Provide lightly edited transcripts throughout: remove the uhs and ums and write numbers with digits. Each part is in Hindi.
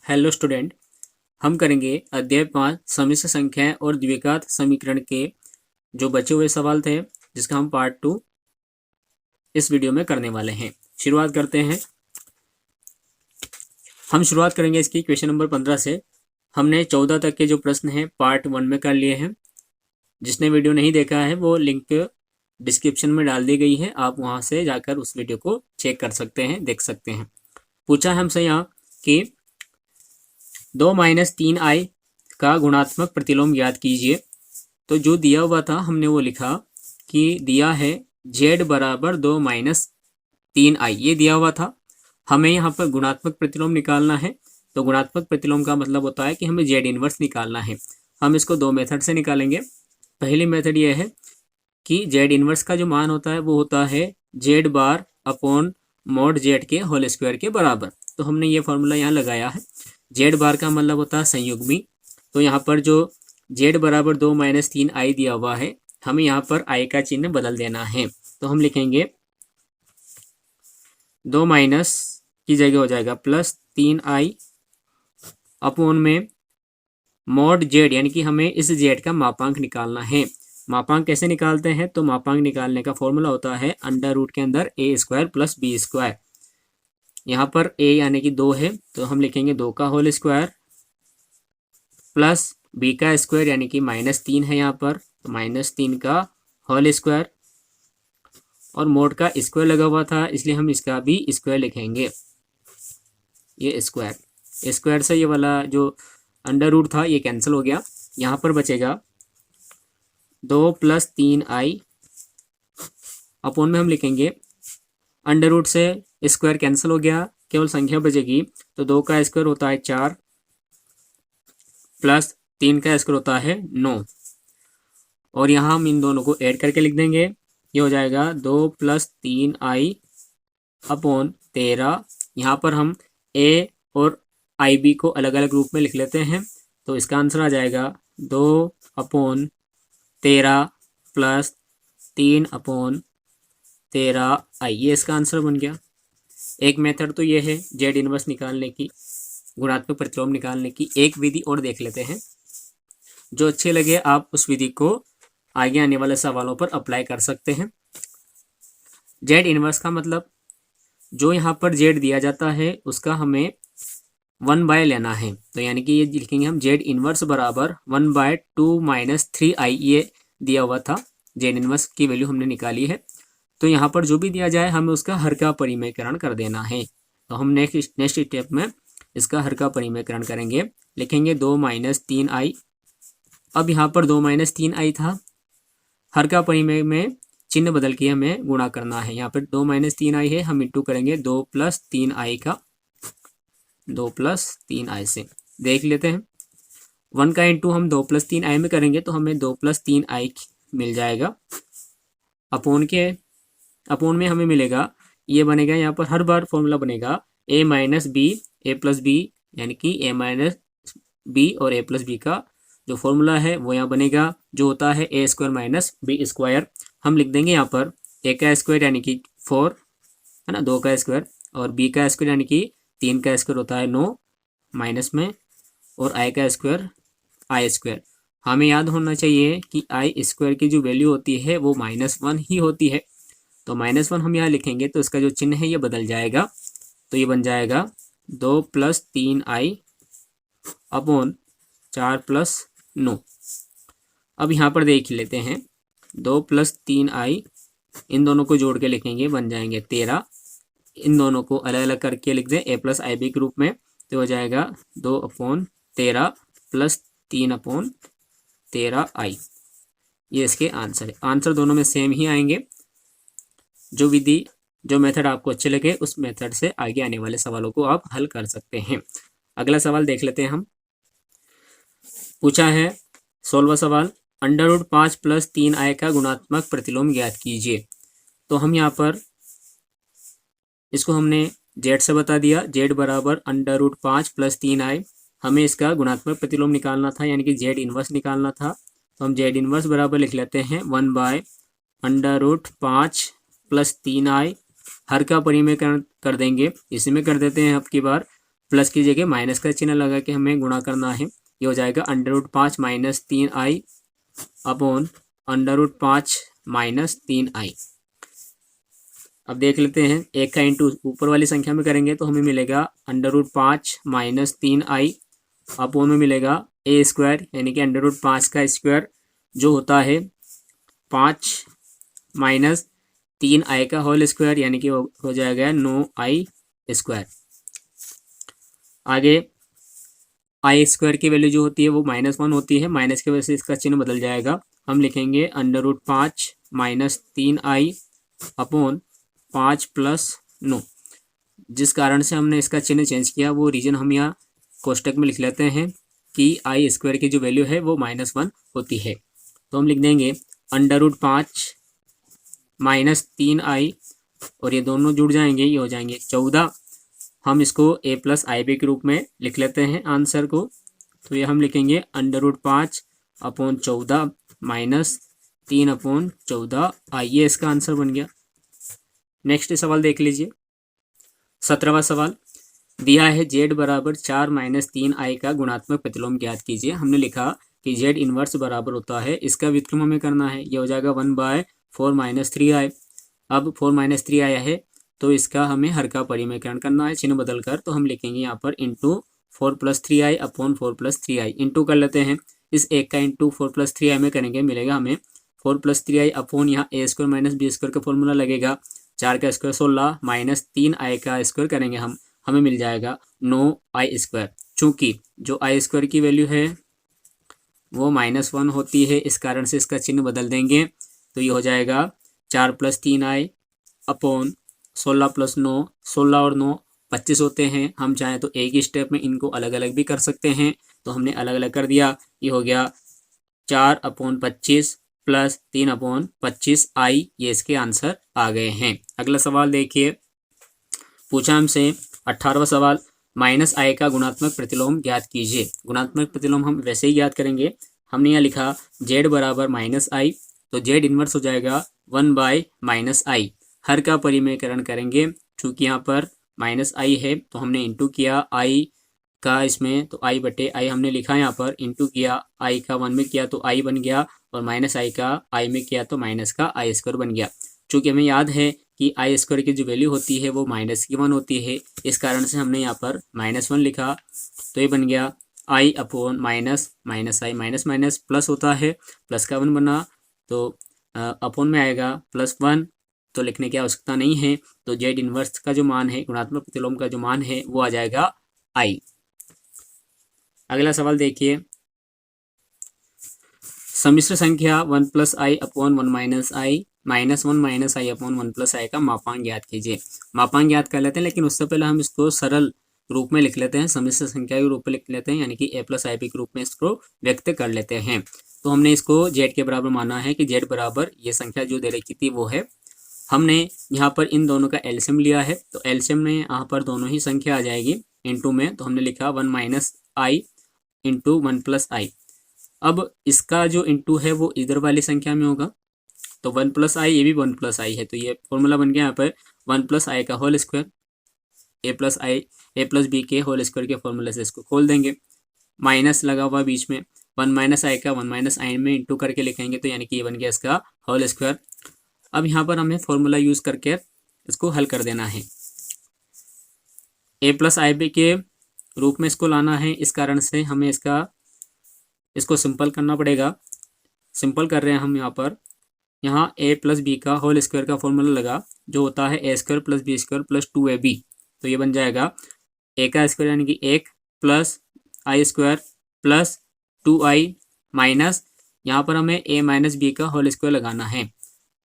हेलो स्टूडेंट, हम करेंगे अध्याय 5 सम्मिश्र संख्याएं और द्विघात समीकरण के जो बचे हुए सवाल थे, जिसका हम पार्ट 2 इस वीडियो में करने वाले हैं। शुरुआत करते हैं। हम शुरुआत करेंगे इसकी क्वेश्चन नंबर 15 से। हमने 14 तक के जो प्रश्न हैं पार्ट 1 में कर लिए हैं। जिसने वीडियो नहीं देखा है वो लिंक डिस्क्रिप्शन में डाल दी गई है, आप वहां से जाकर उस वीडियो को चेक कर सकते हैं, देख सकते हैं। पूछा है हमसे यहाँ कि 2-3i का गुणात्मक प्रतिलोम ज्ञात कीजिए। तो जो दिया हुआ था हमने वो लिखा कि दिया है z बराबर 2-3i, ये दिया हुआ था। हमें यहाँ पर गुणात्मक प्रतिलोम निकालना है। तो गुणात्मक प्रतिलोम का मतलब होता है कि हमें z इनवर्स निकालना है। हम इसको दो मेथड से निकालेंगे। पहली मेथड ये है कि z इनवर्स का जो मान होता है वो होता है z bar upon mod z के होल स्क्वायर के बराबर। तो हमने ये फॉर्मूला यहाँ लगाया है। z बार का मतलब होता है संयुग्मी। तो यहाँ पर जो z बराबर 2-3i दिया हुआ है, हमें यहाँ पर i का चिन्ह बदल देना है। तो हम लिखेंगे 2 माइनस की जगह हो जाएगा +3i अपॉन में mod z, यानी कि हमें इस z का मापांक निकालना है। मापांक कैसे निकालते हैं? तो मापांक निकालने का फॉर्मूला होता है अंडर रूट के अंदर a² + b²। यहाँ पर a यानी कि 2 है, तो हम लिखेंगे 2 का होल स्क्वायर प्लस b का स्क्वायर यानी कि -3 है यहाँ पर, तो -3 का होल स्क्वायर, और मोड का स्क्वायर लगा हुआ था इसलिए हम इसका भी स्क्वायर लिखेंगे। ये स्क्वायर से ये वाला जो अंडर रूट था ये कैंसिल हो गया। यहाँ पर बचेगा 2 + 3i अपॉन में हम लिखेंगे अंडर रूट से स्क्वायर कैंसिल हो गया, केवल संख्या बचेगी। तो 2 का स्क्वायर होता है 4 प्लस 3 का स्क्वायर होता है 9, और यहाँ हम इन दोनों को ऐड करके लिख देंगे। ये हो जाएगा 2 + 3i अपॉन 13। यहाँ पर हम a और ib को अलग अलग रूप में लिख लेते हैं। तो इसका आंसर आ जाएगा 2/13 प्लस 3/13i। ये इसका आंसर बन गया। एक मेथड तो ये है z इनवर्स निकालने की, गुणात्मक प्रतिलोम निकालने की। एक विधि और देख लेते हैं, जो अच्छे लगे आप उस विधि को आगे आने वाले सवालों पर अप्लाई कर सकते हैं। z इनवर्स का मतलब जो यहाँ पर z दिया जाता है उसका हमें 1/, लेना है। तो यानी कि ये लिखेंगे हम z इनवर्स बराबर 1/2 - 3i। ये दिया हुआ था, z इनवर्स की वैल्यू हमने निकाली है। तो यहाँ पर जो भी दिया जाए हमें उसका हर का परिमेयकरण कर देना है। तो हम नेक्स्ट स्टेप में इसका हर का परिमेयकरण करेंगे। लिखेंगे 2 - 3i। अब यहाँ पर 2 - 3i था, हर का परिमेय में चिन्ह बदल के हमें गुणा करना है। यहाँ पर 2 - 3i है, हम इंटू करेंगे 2 + 3i का, 2 + 3i से देख लेते हैं। 1 का इंटू हम 2 + 3i में करेंगे तो हमें 2 + 3i मिल जाएगा। अपोन में हमें मिलेगा, ये बनेगा यहाँ पर हर बार फॉर्मूला बनेगा a - b a + b, यानी कि a - b और a + b का जो फॉर्मूला है वो यहाँ बनेगा, जो होता है a² - b²। हम लिख देंगे यहाँ पर a का स्क्वायर यानी कि 4 है ना, 2 का स्क्वायर, और b का स्क्वायर यानी कि 3 का स्क्वायर होता है 9 माइनस में, और i का स्क्वायर i²। हमें याद होना चाहिए कि i² की जो वैल्यू होती है वो -1 ही होती है। तो -1 हम यहाँ लिखेंगे तो इसका जो चिन्ह है ये बदल जाएगा। तो ये बन जाएगा 2 + 3i अपॉन 4 + 9। अब यहाँ पर देख लेते हैं 2 + 3i, इन दोनों को जोड़ के लिखेंगे, बन जाएंगे 13। इन दोनों को अलग अलग करके लिख दें a + ib के रूप में, तो हो जाएगा 2/13 + 3/13i। ये इसके आंसर है। आंसर दोनों में सेम ही आएंगे। जो मेथड आपको अच्छे लगे उस मेथड से आगे आने वाले सवालों को आप हल कर सकते हैं। अगला सवाल देख लेते हैं हम। पूछा है 16वां सवाल, √5 + 3i का गुणात्मक प्रतिलोम ज्ञात कीजिए। तो हम यहाँ पर इसको हमने z से बता दिया, z बराबर √5 + 3i। हमें इसका गुणात्मक प्रतिलोम निकालना था, यानी कि z इनवर्स निकालना था। तो हम z इनवर्स बराबर लिख लेते हैं 1/√5 + 3i। हर का परिमेयकरण कर देंगे, इसी में कर देते हैं अब की बार। प्लस की जगह माइनस का चिन्ह लगा के हमें गुणा करना है। ये हो जाएगा √5 minus 3i upon √5 minus 3i। अब देख लेते हैं, एक का इंटू ऊपर वाली संख्या में करेंगे तो हमें मिलेगा √5 माइनस 3i अपॉन में मिलेगा a² यानी कि √5 का स्क्वायर जो होता है 5 माइनस 3i का होल स्क्वायर यानी कि हो जाएगा 9i²। आगे i² की वैल्यू जो होती है वो -1 होती है, माइनस की वजह से इसका चिन्ह बदल जाएगा। हम लिखेंगे √5 माइनस 3i अपॉन 5 प्लस 9। जिस कारण से हमने इसका चिन्ह चेंज किया वो रीजन हम यहाँ कोष्टक में लिख लेते हैं कि i² की जो वैल्यू है वो -1 होती है। तो हम लिख देंगे √5 माइनस 3i और ये दोनों जुड़ जाएंगे, ये हो जाएंगे 14। हम इसको a प्लस IB के रूप में लिख लेते हैं आंसर को। तो ये हम लिखेंगे √5 अपॉन 14 माइनस 3 अपॉन 14 ये इसका आंसर बन गया। नेक्स्ट सवाल देख लीजिए, 17वां सवाल दिया है z बराबर 4 माइनस 3i का गुणात्मक प्रतिलोम ज्ञात कीजिए। हमने लिखा कि z इनवर्स बराबर होता है, इसका व्युत्क्रम हमें करना है। ये हो जाएगा 1/4 माइनस 3i। अब 4 माइनस 3 आया है तो इसका हमें हर का परिमेयकरण करना है चिन्ह बदल कर। तो हम लिखेंगे यहाँ पर into 4 plus 3i upon 4 plus 3i। Into कर लेते हैं, इस एक का इंटू 4 प्लस 3i में करेंगे, मिलेगा हमें 4 प्लस 3i अपॉन यहाँ a² माइनस b² का फॉर्मूला लगेगा। 4 का स्क्वायर 16 माइनस 3i का स्क्वायर करेंगे हम, हमें मिल जाएगा 9i²। चूँकि जो i² की वैल्यू है वो -1 होती है, इस कारण से इसका चिन्ह बदल देंगे। तो ये हो जाएगा 4 प्लस 3i अपॉन 16 प्लस 9, 16 और 9 25 होते हैं। हम चाहें तो एक ही स्टेप में इनको अलग अलग भी कर सकते हैं, तो हमने अलग अलग कर दिया। ये हो गया 4 अपॉन 25 प्लस 3 अपॉन 25i, ये इसके आंसर आ गए हैं। अगला सवाल देखिए, पूछा हमसे 18वां सवाल, -i का गुणात्मक प्रतिलोम ज्ञात कीजिए। गुणात्मक प्रतिलोम हम वैसे ही ज्ञात करेंगे। हमने यहाँ लिखा z बराबर -i, तो z इनवर्स हो जाएगा 1/-i। हर का परिमेयकरण करेंगे, चूँकि यहाँ पर -i है तो हमने इंटू किया i का इसमें, तो i/i हमने लिखा यहाँ पर, इंटू किया i का 1 में किया तो i बन गया, और -i का i में किया तो माइनस का i² बन गया। चूँकि हमें याद है कि i² की जो वैल्यू होती है वो -1 होती है, इस कारण से हमने यहाँ पर -1 लिखा। तो ये बन गया i upon minus -i, minus minus plus होता है, प्लस का 1 बना, तो अपॉन में आएगा +1, तो लिखने की आवश्यकता नहीं है। तो z इनवर्स का जो मान है, गुणात्मक प्रतिलोम का जो मान है वो आ जाएगा i। अगला सवाल देखिए, सम्मिश्र संख्या 1 + i upon 1 - i -1 - i upon 1 + i का मापांक ज्ञात कीजिए। मापांक ज्ञात कर लेते हैं, लेकिन उससे पहले हम इसको सरल रूप में लिख लेते हैं, सम्मिश्र संख्या के रूप में लिख लेते हैं, यानी कि a + ib के रूप में इसको व्यक्त कर लेते हैं। तो हमने इसको z के बराबर माना है कि z बराबर ये संख्या जो दे रखी थी वो है। हमने यहाँ पर इन दोनों का एलसीएम लिया है, तो एलसीएम में यहाँ पर दोनों ही संख्या आ जाएगी इंटू में, तो हमने लिखा 1 - i इंटू 1 + i। अब इसका जो इंटू है वो इधर वाली संख्या में होगा, तो 1 + i, ये भी 1 + i है, तो ये फॉर्मूला बन गया यहाँ पर 1 + i का होल स्क्वायर, a + b के होल स्क्वायर के फॉर्मूले से इसको खोल देंगे। माइनस लगा हुआ बीच में, 1 - i का 1 - i में इंटू करके लिखेंगे, तो यानी कि ये बन गया इसका होल स्क्वायर। अब यहाँ पर हमें फॉर्मूला यूज करके इसको हल कर देना है, a + ib के रूप में इसको लाना है, इस कारण से हमें इसको सिंपल करना पड़ेगा। सिंपल कर रहे हैं हम यहाँ पर, यहाँ a + b का होल स्क्वायर का फॉर्मूला लगा जो होता है a² + b² + 2ab, तो ये बन जाएगा a का स्क्वायर यानी कि 1 plus i² plus 2i minus, यहाँ पर हमें a - b का होल स्क्वायर लगाना है,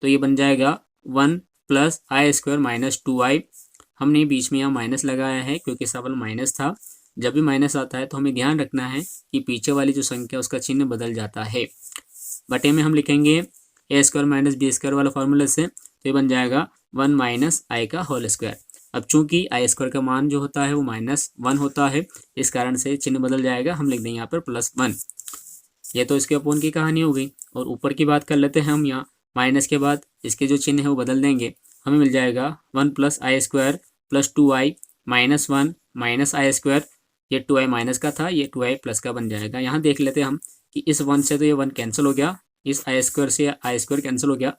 तो ये बन जाएगा 1 प्लस i² - 2i। हमने बीच में यहाँ माइनस लगाया है क्योंकि सवाल माइनस था। जब भी माइनस आता है तो हमें ध्यान रखना है कि पीछे वाली जो संख्या उसका चिन्ह बदल जाता है। बटे में हम लिखेंगे a² - b² वाला फॉर्मूले से, तो ये बन जाएगा 1 - i का होल स्क्वायर। अब चूंकि i² का मान जो होता है वो -1 होता है, इस कारण से चिन्ह बदल जाएगा, हम लिख देंगे यहाँ पर +1। ये तो इसके अपोन की कहानी हो गई। और ऊपर की बात कर लेते हैं हम, यहाँ माइनस के बाद इसके जो चिन्ह है वो बदल देंगे, हमें मिल जाएगा 1 + i² + 2i -1 minus I square, ये 2i माइनस का था, ये 2i प्लस का बन जाएगा। यहाँ देख लेते हैं हम कि इस 1 से तो ये 1 कैंसिल हो गया, इस आई स्क्वायर से आई स्क्वायर कैंसिल हो गया,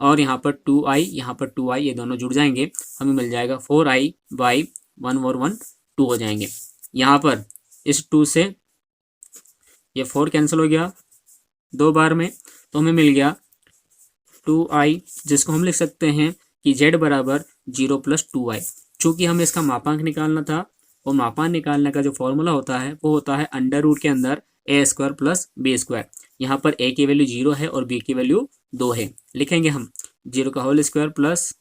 और यहाँ पर 2i, यहाँ पर 2i, ये दोनों जुड़ जाएंगे, हमें मिल जाएगा 4i बाई 1 और 1 2 हो जाएंगे। यहाँ पर इस 2 से ये 4 कैंसिल हो गया 2 बार में, तो हमें मिल गया 2i, जिसको हम लिख सकते हैं कि z बराबर 0 प्लस 2i। चूँकि हमें इसका मापांक निकालना था, और मापांक निकालने का जो फॉर्मूला होता है वो होता है अंडर रूट के अंदर ए स्क्वायर प्लस बी स्क्वायर। यहाँ पर a की वैल्यू 0 है और b की वैल्यू 2 है। लिखेंगे हम 0 का होल स्क्वायर प्लस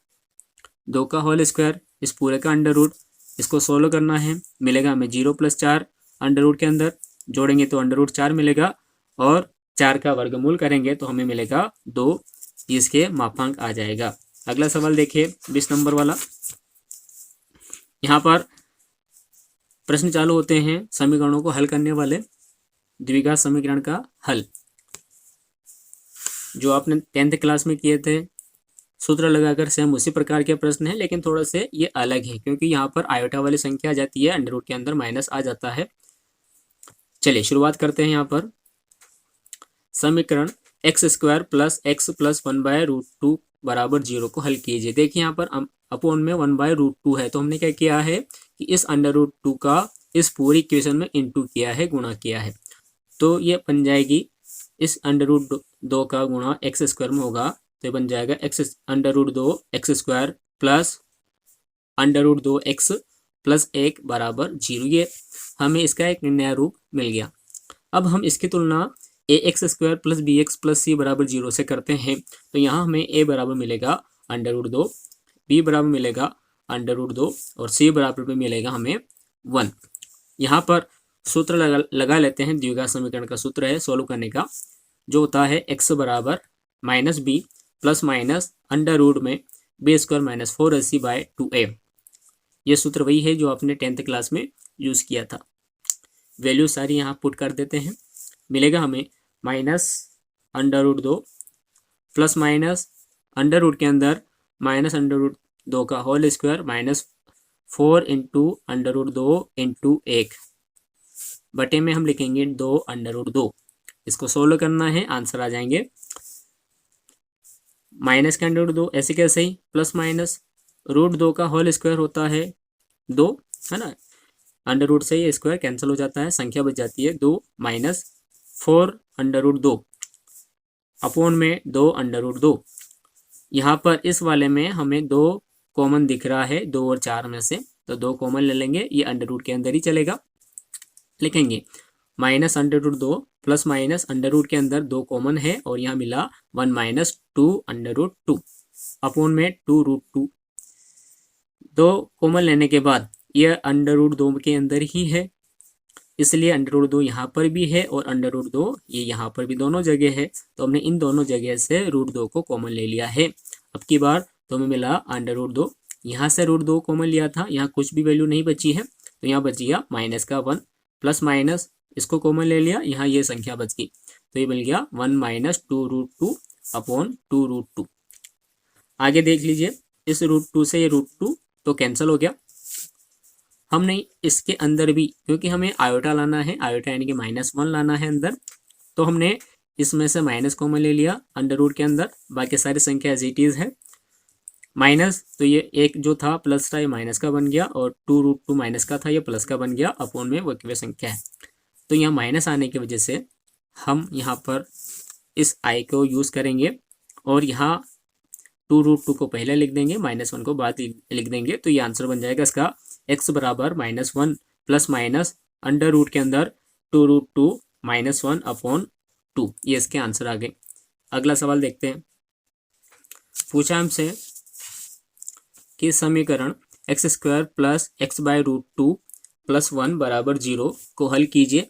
2 का होल स्क्वायर, इस पूरे का अंडर रूट, इसको सोल्व करना है, मिलेगा हमें 0 प्लस 4 अंडर रूट के अंदर, जोड़ेंगे तो अंडर रूट 4 मिलेगा, और 4 का वर्गमूल करेंगे तो हमें मिलेगा 2, इसके मापांक आ जाएगा। अगला सवाल देखिए 20 नंबर वाला। यहाँ पर प्रश्न चालू होते हैं समीकरणों को हल करने वाले, द्विघात समीकरण का हल, जो आपने 10th क्लास में किए थे, सूत्र लगाकर सेम उसी प्रकार के प्रश्न है, लेकिन थोड़ा से ये अलग है क्योंकि यहाँ पर आयोटा वाली संख्या आ जाती है, अंडर रूट के अंदर माइनस आ जाता है। चलिए शुरुआत करते हैं। यहाँ पर समीकरण X square plus X plus 1/√2 बराबर 0 को हल कीजिए। देखिए यहाँ पर अपोन में 1/√2 है, तो हमने क्या किया है कि इस अंडर रूट 2 का इस पूरी इक्वेशन में इंटू किया है, गुणा किया है, तो ये बन जाएगी इस अंडर रूट 2 का गुणा एक्स स्क्वायर में होगा, तो ये बन जाएगा under root 2 X square plus under root 2 X plus 1 बराबर 0। ये हमें इसका एक नया रूप मिल गया। अब हम इसकी तुलना A X square plus B X plus C बराबर 0 से करते हैं, तो यहाँ हमें ए बराबर मिलेगा अंडर रूट 2, बी बराबर मिलेगा अंडर रूट 2 और सी बराबर में मिलेगा हमें 1। यहाँ पर सूत्र लगा लेते हैं। द्विघात समीकरण का सूत्र है सोल्व करने का, जो होता है एक्स बराबर minus B plus minus under root में बी स्क्वायर माइनस 4ac/2a। ये सूत्र वही है जो आपने 10th क्लास में यूज़ किया था। वैल्यू सारी यहाँ पुट कर देते हैं, मिलेगा हमें minus under root 2 plus minus under root के अंदर माइनस अंडर रूट 2 का whole square minus 4 into under root 2 into 1 बटे में हम लिखेंगे 2 अंडर रूट 2। इसको सोल्व करना है, आंसर आ जाएंगे माइनस का अंडर रूट 2 ऐसे कैसे ही, प्लस माइनस रूट 2 का होल स्क्वायर होता है 2, है ना, अंडर रूट से ये स्क्वायर कैंसिल हो जाता है, संख्या बच जाती है 2 माइनस 4 अंडर रूट 2 अपोन में 2 अंडर रूट 2। यहाँ पर इस वाले में हमें 2 कॉमन दिख रहा है, 2 और 4 में से, तो 2 कॉमन ले लेंगे, ये अंडर रूट के अंदर ही चलेगा। लिखेंगे minus under root 2 plus minus under root के अंदर 2 कॉमन है, और यहाँ मिला 1 माइनस 2 अंडर रूट 2 अपोन में 2√2। 2 कॉमन लेने के बाद ये अंडर रूट 2 के अंदर ही है, इसलिए अंडर रूट 2 यहाँ पर भी है और अंडर रूट 2 ये यहाँ पर भी दोनों जगह है, तो हमने इन दोनों जगह से रूट 2 को कॉमन ले लिया है। अब की बार तो हमें मिला अंडर रूट 2, यहाँ से रूट 2 कॉमन लिया था, यहाँ कुछ भी वैल्यू नहीं बची है, तो यहाँ बच गया माइनस का 1 प्लस माइनस इसको कॉमन ले लिया, यहाँ ये संख्या बच गई, तो ये मिल गया 1 माइनस 2√2 अपॉन 2√2। आगे देख लीजिए, इस रूट 2 से ये रूट 2 तो कैंसिल हो गया। हमने इसके अंदर भी, क्योंकि हमें आयोटा लाना है, आयोटा यानी कि -1 लाना है अंदर, तो हमने इसमें से माइनस कॉमन ले लिया अंडर रूट के अंदर, बाकी सारी संख्या एज इट इज़ है। माइनस तो ये एक जो था प्लस था, ये माइनस का बन गया, और 2√2 माइनस का था, ये प्लस का बन गया, अपोन में वह संख्या है। तो यहाँ माइनस आने की वजह से हम यहाँ पर इस आई को यूज़ करेंगे, और यहाँ 2√2 को पहले लिख देंगे, -1 को बाद लिख देंगे, तो ये आंसर बन जाएगा इसका x बराबर -1 प्लस माइनस अंडर रूट के अंदर 2√2 -1 अपॉन 2। ये इसके आंसर आ गए। अगला सवाल देखते हैं। पूछा हमसे कि समीकरण X square plus x/√2 plus 1 बराबर 0 को हल कीजिए।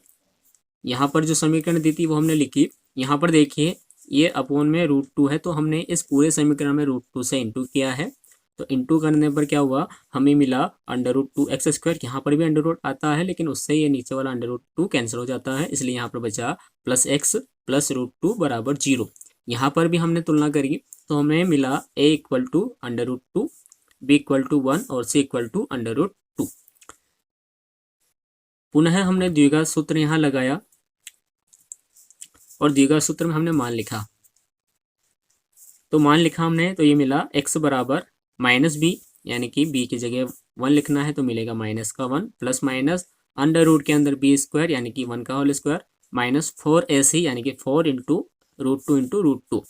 यहाँ पर जो समीकरण दी थी वो हमने लिखी। यहाँ पर देखिए ये अपोन में √2 है, तो हमने इस पूरे समीकरण में √2 से इंटू किया है, तो इंटू करने पर क्या हुआ, हमें मिला अंडर रूट 2 एक्स स्क्वायर। यहाँ पर भी अंडर रूट आता है, लेकिन उससे ये नीचे वाला अंडर रूट 2 कैंसिल हो जाता है, इसलिए यहाँ पर बचा प्लस एक्स प्लस √2 बराबर 0। यहाँ पर भी हमने तुलना करी, तो हमें मिला a equal to under root 2, b equal to 1 और c equal to under root 2। पुनः हमने द्विघात सूत्र यहाँ लगाया और द्विघात सूत्र में हमने मान लिखा। तो मान लिखा हमने तो ये मिला x बराबर माइनस बी, यानी कि b की जगह 1 लिखना है तो मिलेगा माइनस का 1 प्लस माइनस अंडर रूट के अंदर बी स्क्वायर यानी कि 1 का होल स्क्वायर माइनस 4ac यानी कि 4 इंटू रूट टू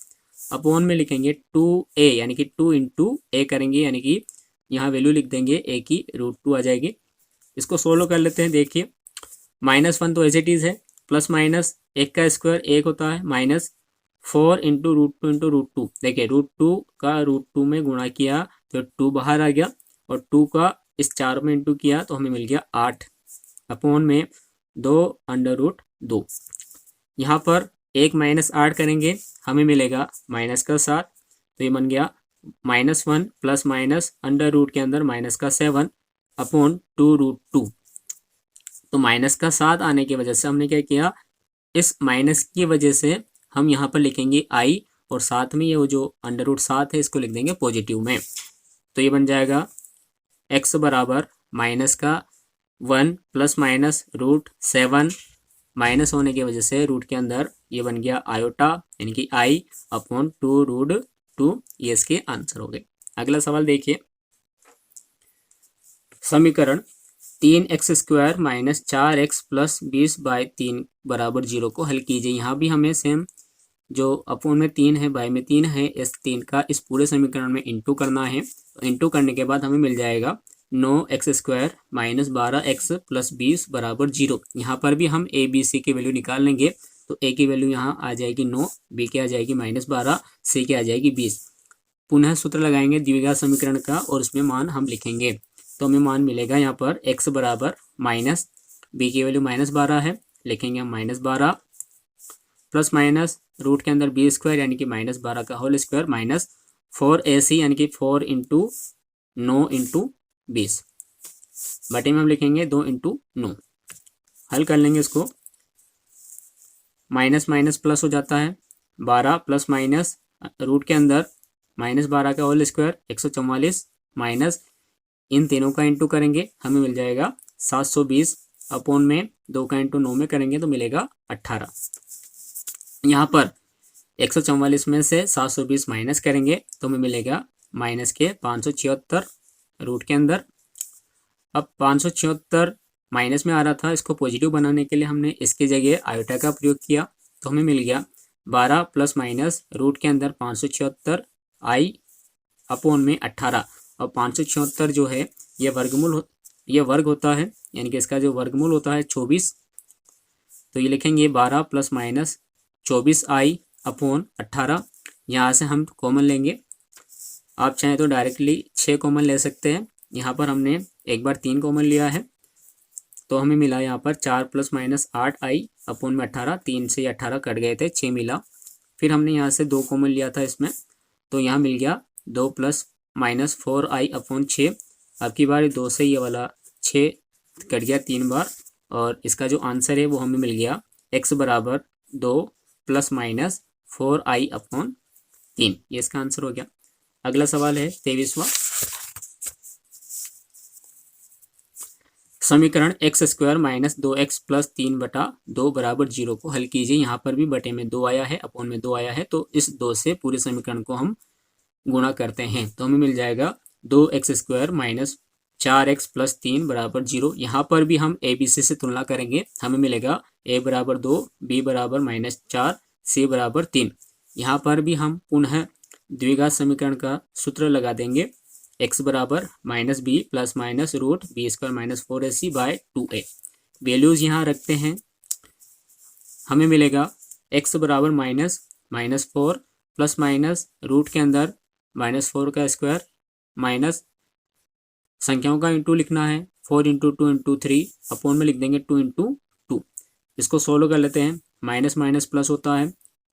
अपॉन में लिखेंगे 2a यानी कि 2 इंटू ए करेंगे, यानी कि यहाँ वैल्यू लिख देंगे a की √2 आ जाएगी। इसको सोल्व कर लेते हैं। देखिए -1 तो एज इट इज़ है, प्लस माइनस 1 का स्क्वायर 1 होता है, माइनस 4 इंटू √2 देखिए √2 का √2 में गुणा किया तो 2 बाहर आ गया और 2 का इस 4 में इंटू किया तो हमें मिल गया 8 अपॉन में 2 √2। यहाँ पर 1 माइनस 8 करेंगे हमें मिलेगा माइनस का 7, तो ये बन गया -1 प्लस माइनस अंडर रूट के अंदर माइनस का 7 अपॉन 2√2। तो माइनस का 7 आने की वजह से हमने क्या किया, इस माइनस की वजह से हम यहाँ पर लिखेंगे i और साथ में ये जो √7 है इसको लिख देंगे पॉजिटिव में। तो ये बन जाएगा x बराबर माइनस का 1 प्लस माइनस √7 माइनस होने की वजह से रूट के अंदर ये बन गया आयोटा यानी कि i अपॉन 2√2। ये इसके आंसर हो गए। अगला सवाल देखिए, समीकरण 3x² माइनस 4x प्लस 20/3 बराबर 0 को हल कीजिए। यहाँ भी हमें सेम जो अपॉन में 3 है बाय में 3 है, इस 3 का इस पूरे समीकरण में इंटू करना है। तो इंटू करने के बाद हमें मिल जाएगा 9x² माइनस 12x प्लस 20 बराबर 0। यहाँ पर भी हम a b c की वैल्यू निकाल लेंगे। तो a की वैल्यू यहाँ आ जाएगी 9, b की आ जाएगी -12, c की आ जाएगी 20। पुनः सूत्र लगाएंगे द्विघात समीकरण का और उसमें मान हम लिखेंगे। तो हमें मान मिलेगा यहाँ पर x बराबर माइनस b की वैल्यू -12 है, लिखेंगे हम -12 प्लस माइनस रूट के अंदर b स्क्वायर यानी कि -12 का होल स्क्वायर माइनस 4ac यानी कि 4 इंटू 9 इंटू 20 बटे में हम लिखेंगे 2 इंटू 9। हल कर लेंगे इसको, माइनस माइनस प्लस हो जाता है, 12 प्लस माइनस रूट के अंदर -12 का होल स्क्वायर 144 माइनस इन तीनों का इंटू करेंगे हमें मिल जाएगा 720 अपॉन में 2 का इंटू 9 में करेंगे तो मिलेगा 18। यहाँ पर 144 में से 720 माइनस करेंगे तो हमें मिलेगा माइनस के 576 रूट के अंदर। अब 576 माइनस में आ रहा था, इसको पॉजिटिव बनाने के लिए हमने इसकी जगह आयोटा का प्रयोग किया तो हमें मिल गया 12 प्लस माइनस रूट के अंदर 576 i अपॉन में 18। और 576 जो है ये वर्ग होता है, यानी कि इसका जो वर्गमूल होता है 24। तो ये लिखेंगे 12 प्लस माइनस 24i अपॉन 18। यहाँ से हम कॉमन लेंगे, आप चाहें तो डायरेक्टली 6 कॉमन ले सकते हैं। यहाँ पर हमने एक बार 3 कॉमन लिया है तो हमें मिला यहाँ पर 4 प्लस माइनस 8i अपॉन में 18। 3 से 18 कट गए थे, 6 मिला। फिर हमने यहाँ से 2 कॉमन लिया था इसमें, तो यहाँ मिल गया 2 प्लस माइनस 4i अपॉन 6। अब की बार 2 से ये वाला 6 कट गया 3 बार और इसका जो आंसर है वो हमें मिल गया x बराबर 2 प्लस माइनस 4i अपॉन 3। ये इसका आंसर हो गया। अगला सवाल है 23वां, समीकरण x² माइनस 2x प्लस 3 बटा 2 बराबर 0 को हल कीजिए। यहाँ पर भी बटे में 2 आया है, अपॉन में 2 आया है, तो इस 2 से पूरे समीकरण को हम गुणा करते हैं तो हमें मिल जाएगा 2x² माइनस 4x प्लस 3 बराबर 0। यहाँ पर भी हम a b c से तुलना करेंगे, हमें मिलेगा a बराबर 2, b बराबर -4, c बराबर 3। यहाँ पर भी हम पुनः द्विघात समीकरण का सूत्र लगा देंगे, x बराबर -b plus minus root b² minus 4ac by 2a। Values यहाँ रखते हैं, हमें मिलेगा x बराबर -4 प्लस माइनस रूट के अंदर -4 का स्क्वायर माइनस संख्याओं का इंटू लिखना है 4 इंटू 2 इंटू 3 अपॉन में लिख देंगे 2 इंटू 2। इसको सोल्व कर लेते हैं, माइनस माइनस प्लस होता है,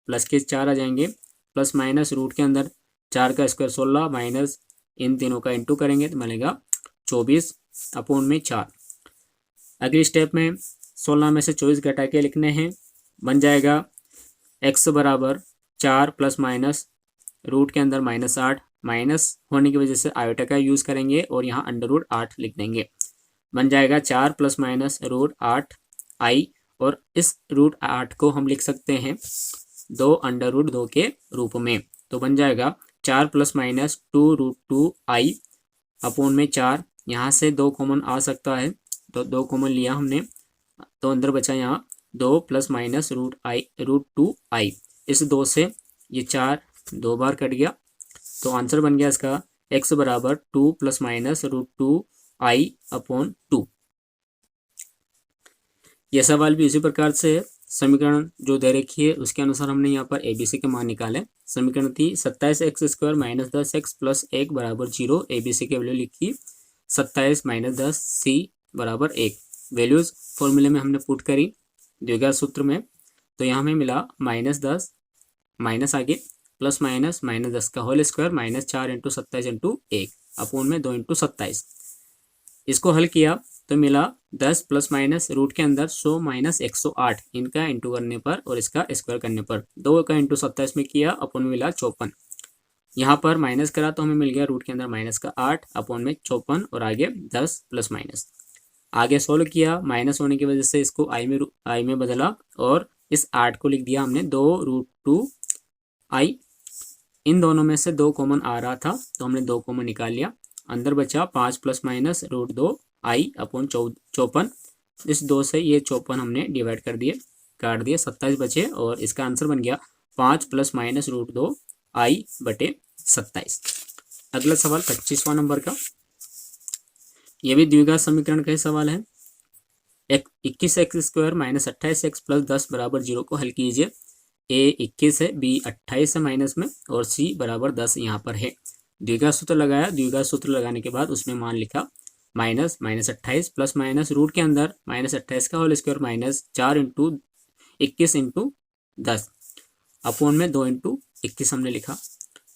प्लस के 4 आ जाएंगे, प्लस माइनस रूट के अंदर 4 का स्क्वायर 16 माइनस इन तीनों का इंटू करेंगे तो मिलेगा 24 अपॉन में 4। अगली स्टेप में 16 में से 24 घटा के लिखने हैं, बन जाएगा x बराबर 4 प्लस माइनस रूट के अंदर -8, माइनस होने की वजह से आयोटा का यूज़ करेंगे और यहाँ अंडर रूट 8 लिख देंगे। बन जाएगा 4 प्लस माइनस रूट 8 आई, और इस रूट 8 को हम लिख सकते हैं 2 अंडर रूट 2 के रूप में। तो बन जाएगा 4 प्लस माइनस 2 रूट 2 आई अपोन में 4, यहाँ से 2 कॉमन आ सकता है तो 2 कॉमन लिया हमने, तो अंदर बचा यहाँ 2 प्लस माइनस रूट 2 आई। इस 2 से ये 4 2 बार कट गया, तो आंसर बन गया इसका x बराबर 2 प्लस माइनस रूट 2 आई अपॉन 2। यह सवाल भी इसी प्रकार से है। समीकरण जो दे रखी है उसके अनुसार हमने यहाँ पर ABC के मान निकाले। समीकरण थी 27x² माइनस 10x प्लस 1 बराबर 0। ABC की वैल्यू लिखी 27 माइनस 10 C बराबर 1। वैल्यूज फॉर्मूले में हमने पुट करी द्विघात सूत्र में, तो यहाँ हमें मिला -10 माइनस आगे प्लस माइनस -10 का whole square minus 4 into 27 into 1 upon में 2 इंटू 27। इसको हल किया तो मिला 10 प्लस माइनस रूट के अंदर 100 माइनस 108, इनका इंटू करने पर और इसका स्क्वायर करने पर 2 का इंटू 27 में किया, अपोन में मिला 54। यहाँ पर माइनस करा तो हमें मिल गया रूट के अंदर माइनस का 8 अपोन में 54 और आगे 10 प्लस माइनस। आगे सोल्व किया, माइनस होने की वजह से इसको आई में बदला और इस 8 को लिख दिया हमने 2 रूट 2 आई। इन दोनों में से 2 कॉमन आ रहा था तो हमने 2 कॉमन निकाल लिया, अंदर बचा 5 प्लस माइनस रूट 2 आई अपॉन 54। इस 2 से ये 54 हमने डिवाइड कर दिए, काट दिए, 27 बचे और इसका आंसर बन गया 5 प्लस माइनस रूट 2 आई बटे 27। अगला सवाल 25वां नंबर का, यह भी द्विघात समीकरण का ही सवाल है। 21x² माइनस 28x प्लस 10 बराबर 0 को हल कीजिए। A 21 है, B 28 है माइनस में और C बराबर 10 यहाँ पर है। द्विघात सूत्र लगाया, द्विघात सूत्र लगाने के बाद उसमें मान लिखा माइनस 28 प्लस माइनस रूट के अंदर -28 का whole square minus 4 into 21 into 10 upon में 2 इंटू 21 हमने लिखा।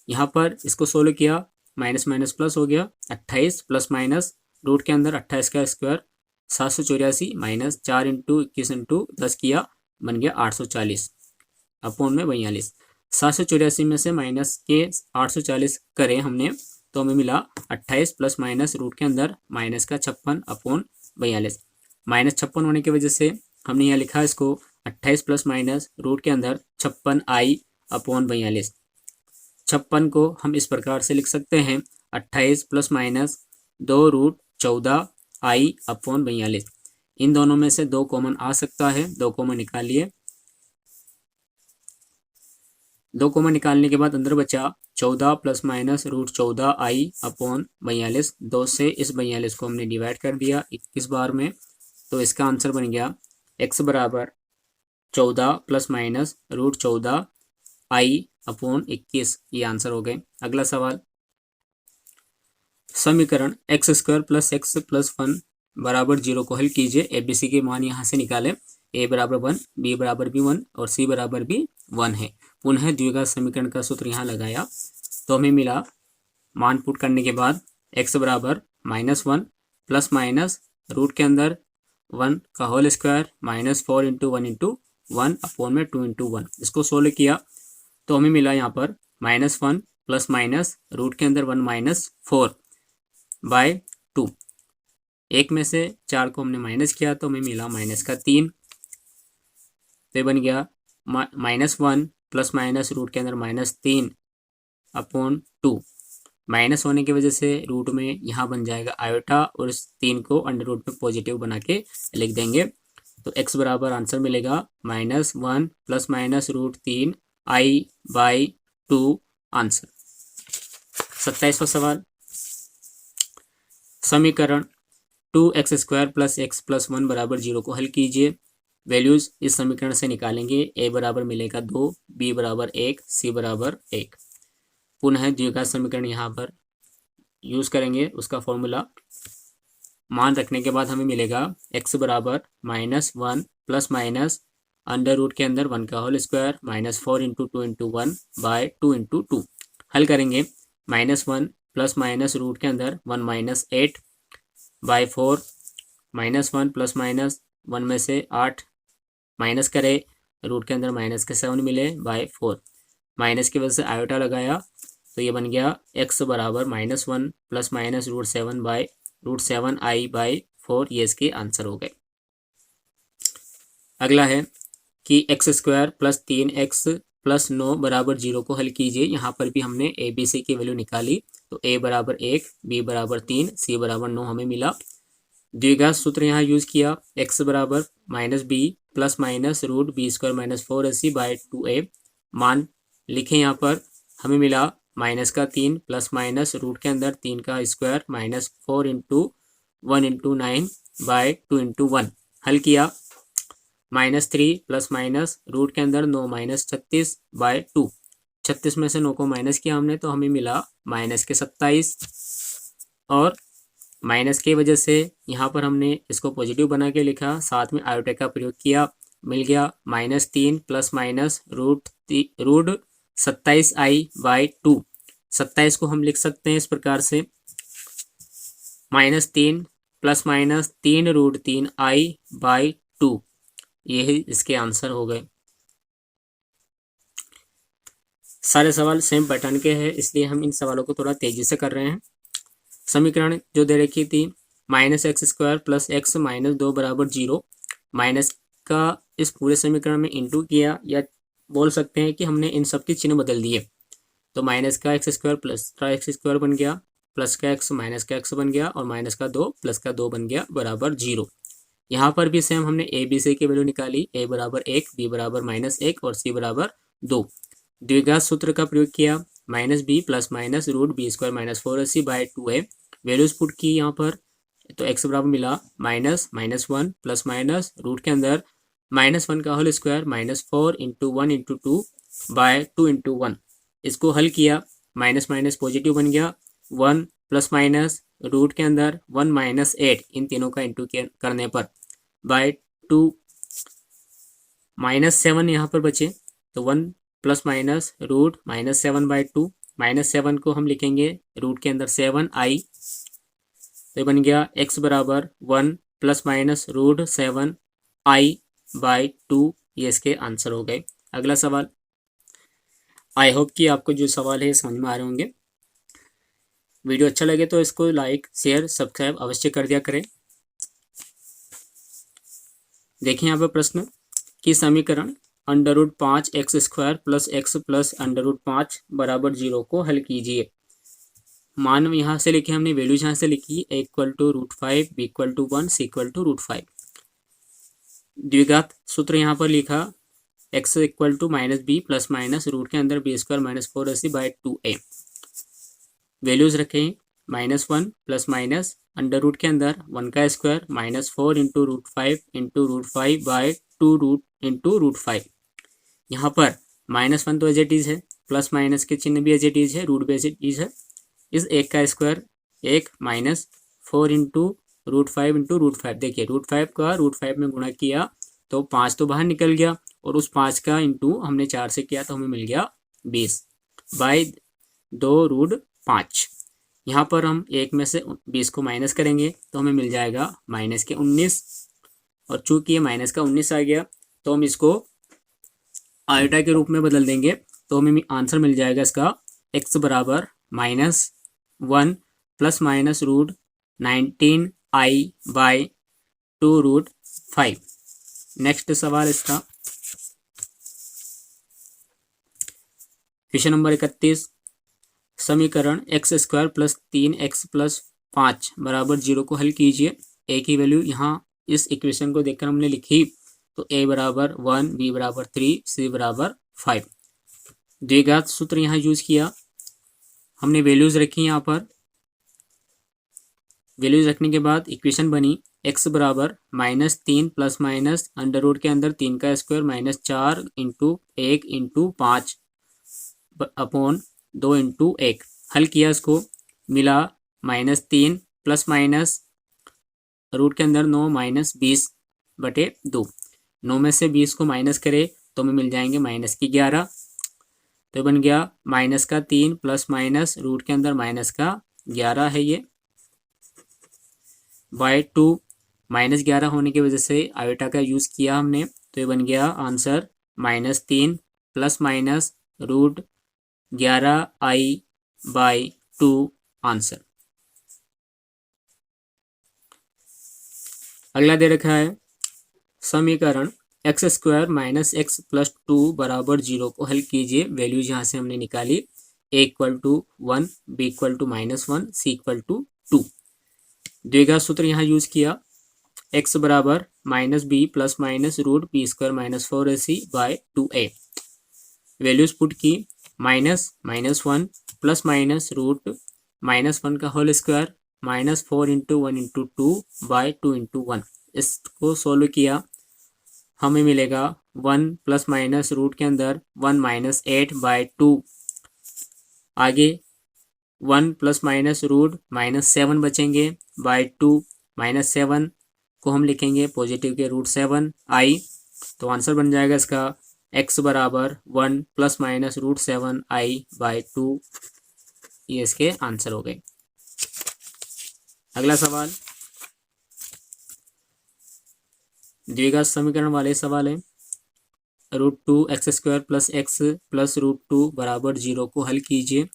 यहाँ पर इसको सोल्व किया, माइनस माइनस प्लस हो गया, 28 प्लस माइनस रूट के अंदर 28 का स्क्वायर 784 माइनस 4 इंटू 21 इंटू 10 किया, बन गया 840 अपोन में 42। 784 में से माइनस के 840 करें हमने तो हमें मिला 28 प्लस माइनस रूट के अंदर माइनस का 56 अपोन 42। माइनस 56 होने की वजह से हमने यहाँ लिखा इसको 28 प्लस माइनस रूट के अंदर 56 आई अपोन 42। 56 को हम इस प्रकार से लिख सकते हैं 28 प्लस माइनस 2 रूट 14 आई अपोन 42। इन दोनों में से 2 कॉमन आ सकता है, 2 कॉमन निकालिए। 2 कॉमन निकालने के बाद अंदर बचा 14 प्लस माइनस रूट 14 आई अपोन 42। 2 से इस 42 को हमने डिवाइड कर दिया 21 बार में, तो इसका आंसर बन गया x बराबर 14 प्लस माइनस रूट 14 आई अपोन 21। ये आंसर हो गए। अगला सवाल, समीकरण x² प्लस x प्लस 1 बराबर 0 को हल कीजिए। ABC के मान यहाँ से निकाले, a बराबर 1, b बराबर भी 1 और c बराबर भी 1 है। पुनः द्विघात समीकरण का सूत्र यहाँ लगाया तो हमें मिला, मान पुट करने के बाद x बराबर -1 प्लस माइनस रूट के अंदर 1 का whole square minus 4 into 1 into 1 upon में 2 इंटू 1। इसको सोल्व किया तो हमें मिला यहाँ पर -1 प्लस माइनस रूट के अंदर 1 माइनस 4 बाय 2। एक में से 4 को हमने माइनस किया तो हमें मिला माइनस का 3, तो बन गया -1 प्लस माइनस रूट के अंदर -3 अपोन 2। माइनस होने की वजह से रूट में यहाँ बन जाएगा आयोटा और इस 3 को अंडर रूट में पॉजिटिव बना के लिख देंगे, तो x बराबर आंसर मिलेगा -1 plus minus root 3 I by 2 answer. 27वां सवाल, समीकरण 2x² प्लस x प्लस 1 बराबर 0 को हल कीजिए। वैल्यूज इस समीकरण से निकालेंगे, a बराबर मिलेगा 2, b बराबर 1, c बराबर 1। पुनः द्विघात समीकरण यहाँ पर यूज करेंगे, उसका फॉर्मूला मान रखने के बाद हमें मिलेगा x बराबर -1 प्लस माइनस अंडर रूट के अंदर 1 का whole square -4 into 2 into 1 by 2 into 2। हल करेंगे, -1 प्लस माइनस रूट के अंदर 1 माइनस 8 बाय 4, -1 प्लस माइनस 1 में से 8 माइनस करे, रूट के अंदर माइनस के 7 मिले बाय 4। माइनस की वजह से आयोटा लगाया तो ये बन गया x बराबर -1 plus minus root 7 by root 7 I by 4 ये इसके आंसर हो गए। अगला है कि X square plus 3x plus 9 बराबर 0 को हल कीजिए। यहाँ पर भी हमने ए बी सी की वैल्यू निकाली, तो a बराबर 1, b बराबर 3, c बराबर 9 हमें मिला। द्विघात सूत्र यहाँ यूज किया, x बराबर minus B plus minus root B square minus 4ac by 2a। मान लिखें, यहाँ पर हमें मिला माइनस का 3 प्लस माइनस रूट के अंदर 3 का square minus 4 into 1 into 9 by 2 into 1। हल किया, माइनस 3 प्लस माइनस रूट के अंदर 9 माइनस 36 बाय 2। 36 में से 9 को माइनस किया हमने, तो हमें मिला माइनस के 27। और माइनस की वजह से यहाँ पर हमने इसको पॉजिटिव बना के लिखा, साथ में आयोटा का प्रयोग किया, मिल गया minus 3 plus minus root 27i by 2। 27 को हम लिख सकते हैं इस प्रकार से, minus 3 plus minus 3 root 3i by 2। यही इसके आंसर हो गए। सारे सवाल सेम पैटर्न के हैं, इसलिए हम इन सवालों को थोड़ा तेजी से कर रहे हैं। समीकरण जो दे रखी थी, minus x square plus x minus 2 बराबर 0। माइनस का इस पूरे समीकरण में इंटू किया, या बोल सकते हैं कि हमने इन सब के चिन्ह बदल दिए। तो माइनस का एक्स स्क्वायर प्लस का एक्स स्क्वायर बन गया, प्लस का एक्स माइनस का एक्स बन गया, और माइनस का 2 प्लस का 2 बन गया बराबर 0। यहाँ पर भी सेम हमने ए बी सी की वैल्यू निकाली, a बराबर 1, b बराबर माइनस 1 और c बराबर 2। द्विघात सूत्र का प्रयोग किया, minus B plus minus root B square minus 4ac by 2a। Values put की यहाँ पर, तो x बराबर मिला माइनस 1 प्लस माइनस रूट के अंदर -1 का whole square minus 4 into 1 into 2 by 2 into 1। इसको हल किया, माइनस माइनस पॉजिटिव बन गया, 1 प्लस माइनस रूट के अंदर 1 माइनस 8, इन तीनों का इंटू करने पर बाय 2 माइनस 7 यहाँ पर बचे, तो 1 plus minus root minus 7 by 2। Minus 7 को हम लिखेंगे रूट के अंदर 7i, तो ये बन गया x बराबर 1 plus minus root 7i by 2। ये इसके आंसर हो गए। अगला सवाल, आई होप कि आपको जो सवाल है समझ में आ रहे होंगे। वीडियो अच्छा लगे तो इसको लाइक शेयर सब्सक्राइब अवश्य कर दिया करें। देखिए यहाँ पर प्रश्न कि समीकरण under root 5 X square plus X plus under root 5 बराबर 0 को हल कीजिए। मान यहाँ से लिखे हमने, वैल्यूज यहाँ से लिखी, a equal to √5, b equal to 1, c equal to √5। द्विघात सूत्र यहाँ पर लिखा, x equal to minus B plus minus root के अंदर b square minus 4ac by 2a। Values रखें, -1 प्लस माइनस अंडर रूट के अंदर 1 का square minus 4 into √5 into √5 by 2 root into √5। यहाँ पर -1 तो एज इट इज है, प्लस माइनस के चिन्ह भी एज इट इज है, रूट भी एज इट इज है। इस एक का स्क्वायर 1 माइनस 4 इंटू √5 इंटू √5। देखिए √5 का √5 में गुणा किया तो 5 तो बाहर निकल गया, और उस 5 का इंटू हमने 4 से किया तो हमें मिल गया 20 बाई 2√5। यहाँ पर हम 1 में से 20 को माइनस करेंगे तो हमें मिल जाएगा माइनस के 19, और चूंकि ये माइनस का 19 आ गया तो हम इसको आयोटा के रूप में बदल देंगे, तो हमें आंसर मिल जाएगा इसका x बराबर -1 plus minus root 19i by 2√5। Next सवाल इसका क्वेश्चन नंबर 31, समीकरण x square plus 3x plus 5 बराबर 0 को हल कीजिए। a की वैल्यू यहाँ इस इक्वेशन को देखकर हमने लिखी, तो a बराबर 1, b बराबर 3, c बराबर 5। द्विघात सूत्र यहाँ यूज किया, हमने वैल्यूज रखी। यहाँ पर वैल्यूज रखने के बाद इक्वेशन बनी, x बराबर -3 प्लस माइनस अंडर रूट के अंदर 3 का square minus 4 into 1 into 5 upon 2 into 1। हल किया, इसको मिला -3 प्लस माइनस रूट के अंदर 9 माइनस 20 बटे 2। 9 में से 20 को माइनस करे तो हमें मिल जाएंगे माइनस की 11। तो बन गया माइनस का 3 प्लस माइनस रूट के अंदर माइनस का 11 है ये बाय 2। -11 होने की वजह से आयोटा का यूज किया हमने, तो ये बन गया answer -3 plus minus root 11i by 2 answer. अगला दे रखा है समीकरण X square minus X plus 2 बराबर 0 को हल कीजिए। वैल्यूज यहाँ से हमने निकाली, A equal to 1, B equal to -1, C equal to 2। द्विघात सूत्र यहाँ यूज किया, एक्स बराबर minus B plus minus root B square minus 4ac by 2a। Values put की, -(-1) प्लस माइनस रूट -1 का होल स्क्वायर -4 × 1 × 2 बाय 2 × 1। इसको सोल्व किया, हमें मिलेगा 1 प्लस माइनस रूट के अंदर 1 - 8 बाय 2। आगे 1 प्लस माइनस रूट -7 बचेंगे बाय 2। -7 को हम लिखेंगे पॉजिटिव के √7i। तो आंसर बन जाएगा इसका x बराबर 1 प्लस माइनस √7i बाय 2। ये इसके आंसर हो गए। अगला सवाल द्विघात समीकरण वाले सवाल है। √2x² प्लस x प्लस √2 बराबर 0 को हल कीजिए।